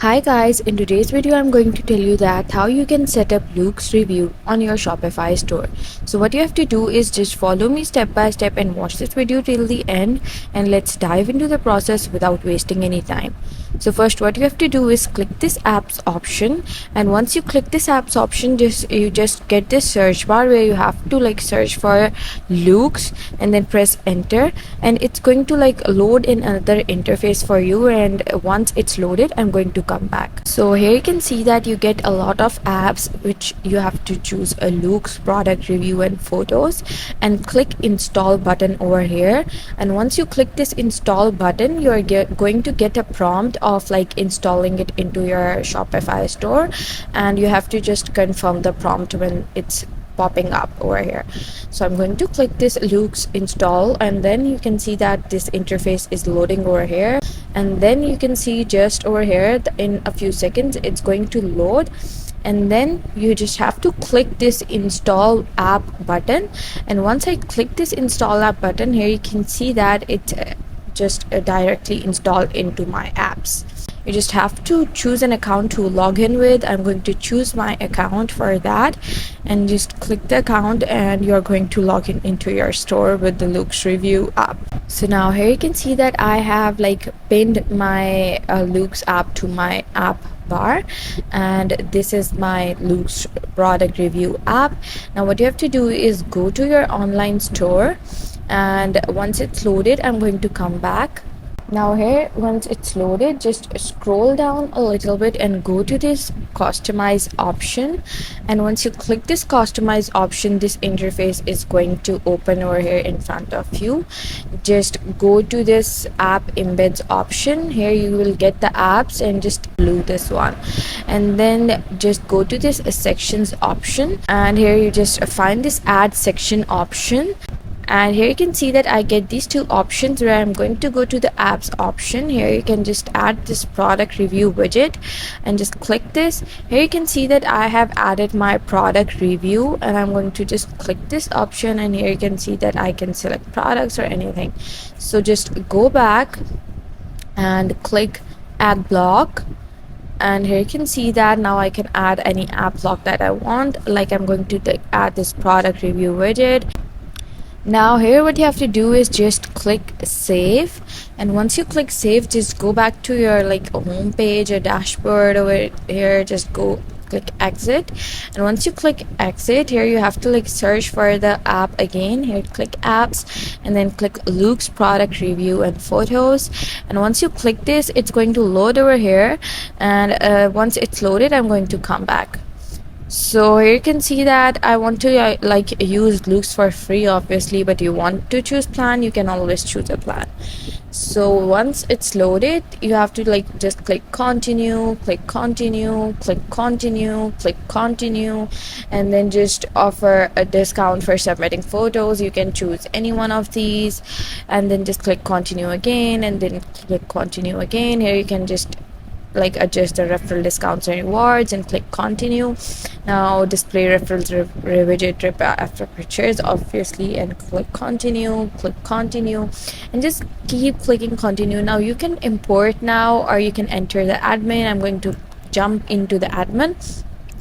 Hi guys, in today's video I'm going to tell you that how you can set up Loox review on your Shopify store. So what you have to do is just follow me step by step and watch this video till the end, and let's dive into the process without wasting any time. So first what you have to do is click this apps option, and once you click this apps option, you just get this search bar where you have to search for Loox and then press enter, and it's going to load in another interface for you. And once it's loaded, I'm going to come back. So here you can see that you get a lot of apps which you have to choose a Loox product review and photos, and click install button over here. And once you click this install button, you're going to get a prompt of installing it into your Shopify store, and you have to just confirm the prompt when it's popping up over here. So I'm going to click this Loox install, and then you can see that this interface is loading over here, and then you can see just over here in a few seconds it's going to load, and then you just have to click this install app button. And once I click this install app button, here you can see that it just directly installed into my apps. You just have to choose an account to log in with. I'm going to choose my account for that, and just click the account, and you're going to log in into your store with the Loox review app. So now here you can see that I have pinned my Loox app to my app bar, and this is my Loox product review app. Now what you have to do is go to your online store, and once it's loaded, I'm going to come back. Now here, once it's loaded, just scroll down a little bit and go to this customize option. And once you click this customize option, this interface is going to open over here in front of you. Just go to this app embeds option. Here you will get the apps, and just glue this one, and then just go to this sections option, and here you just find this add section option. And here you can see that I get these two options where I'm going to go to the apps option. Here you can just add this product review widget and just click this. Here you can see that I have added my product review, and I'm going to just click this option, and here you can see that I can select products or anything. So just go back and click add block, and here you can see that now I can add any app block that I want. I'm going to add this product review widget. Now here what you have to do is just click save, and once you click save, just go back to your home page or dashboard over here. Just go click exit, and once you click exit, here you have to search for the app again. Here click apps, and then click Loox product review and photos. And once you click this, it's going to load over here, and once it's loaded, I'm going to come back. So here you can see that I want to use Loox for free, obviously, but you want to choose plan, you can always choose a plan. So once it's loaded, you have to just click continue, click continue, click continue, click continue, and then just offer a discount for submitting photos. You can choose any one of these, and then just click continue again, and then click continue again. Here you can just adjust the referral discounts and rewards, and click continue. Now display referrals widget after purchase, obviously, and click continue, and just keep clicking continue. Now you can import now, or you can enter the admin. I'm going to jump into the admin.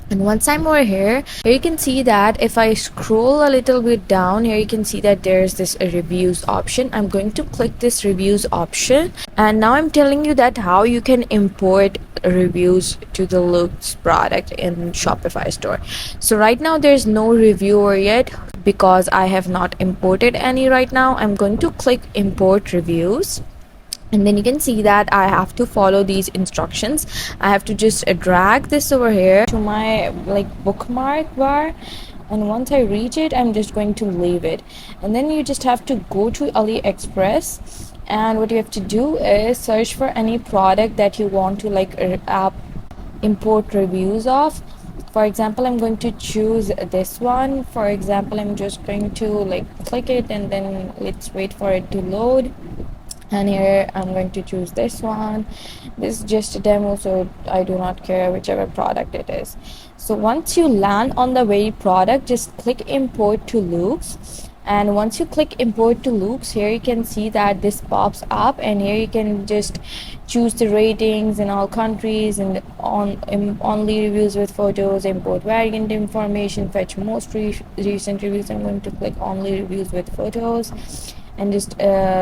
And once I'm over here you can see that if I scroll a little bit down, here you can see that there's this reviews option. I'm going to click this reviews option, and now I'm telling you that how you can import reviews to the Loox product in Shopify store. So right now there's no reviewer yet because I have not imported any right now. I'm going to click import reviews, and then you can see that I have to follow these instructions. I have to just drag this over here to my bookmark bar, and once I reach it, I'm just going to leave it. And then you just have to go to AliExpress, and what you have to do is search for any product that you want to import reviews of. For example, I'm going to choose this one. For example, I'm just going to click it, and then let's wait for it to load. And here I'm going to choose this one. This is just a demo, so I do not care whichever product it is. So once you land on the very product, just click import to Loox, And once you click import to Loox, here you can see that this pops up, and here you can just choose the ratings in all countries and only reviews with photos, import variant information, fetch most recent reviews. I'm going to click only reviews with photos and just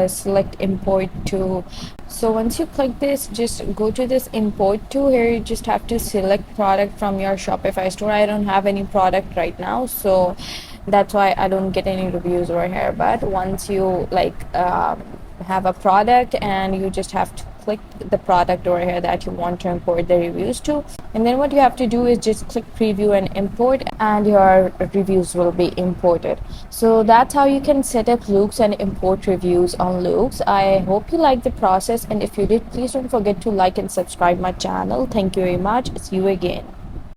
select import to. So once you click this, just go to this import to. Here you just have to select product from your Shopify store. I don't have any product right now, so that's why I don't get any reviews over here. But once you have a product, and you just have to click the product over here that you want to import the reviews to, and then what you have to do is just click preview and import, and your reviews will be imported. So that's how you can set up Loox and import reviews on Loox. I hope you like the process, and if you did, please don't forget to like and subscribe my channel. Thank you very much. See you again.